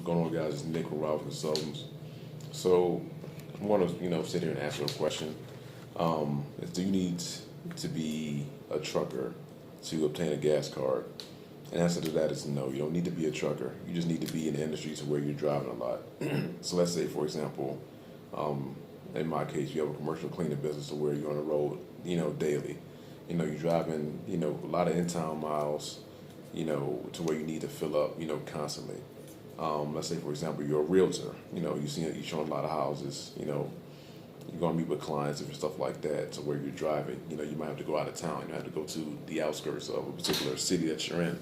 going on, guys? It's Nick from Rob Consultants. So, I want to, sit here and answer a question. Do you need to be a trucker to obtain a gas card? And answer to that is no. You don't need to be a trucker. You just need to be in the industry to where you're driving a lot. So let's say, for example, in my case, you have a commercial cleaning business to where you're on the road, daily. You're driving, a lot of in-town miles, to where you need to fill up, constantly. Let's say, for example, you're a realtor. You're showing a lot of houses. You're gonna meet with clients and stuff like that. To where you're driving, you might have to go out of town. You have to go to the outskirts of a particular city that you're in.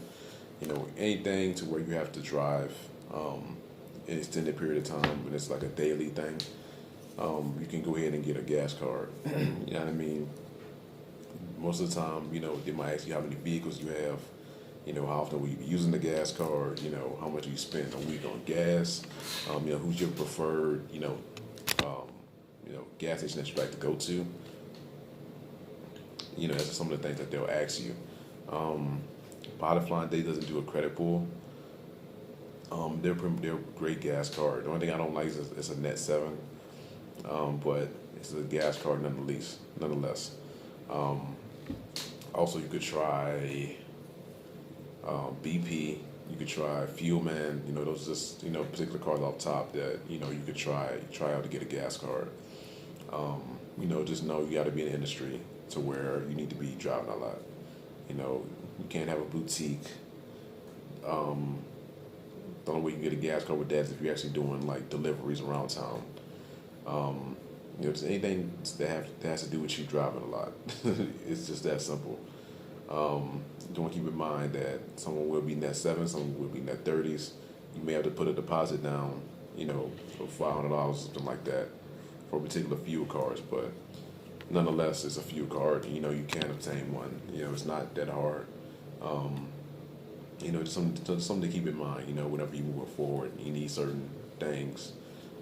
Anything to where you have to drive an extended period of time, and it's like a daily thing. You can go ahead and get a gas card. You know what I mean? Most of the time, they might ask you how many vehicles you have. How often will you be using the gas card? How much do you spend a week on gas? Who's your preferred, gas station that you like to go to? That's just some of the things that they'll ask you. Pilot Flying Day doesn't do a credit pull. They're a great gas card. The only thing I don't like is it's a net 7, but it's a gas card nonetheless. Also, you could try BP. You could try Fuelman. Those just particular cards off top that you could try out to get a gas card. Just know you got to be in the industry to where you need to be driving a lot. You can't have a boutique. The only way you can get a gas card with that is if you're actually doing like deliveries around town. Just anything that has to do with you driving a lot. It's just that simple. You want to keep in mind that someone will be net 7, someone will be net 30s. You may have to put a deposit down, for $500, something like that, for particular fuel cards. But nonetheless, it's a fuel card. You can obtain one. It's not that hard. Just something to keep in mind. Whenever you move forward, you need certain things.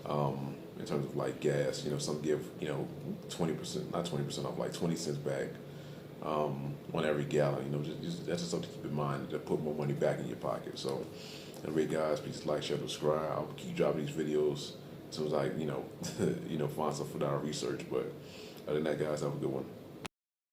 In terms of like gas, some give 20%, not 20% off, like 20 cents back on every gallon. That's just something to keep in mind to put more money back in your pocket. So, anyway, guys, please like, share, subscribe. I'll keep dropping these videos as soon as I find stuff for our research. But other than that, guys, have a good one.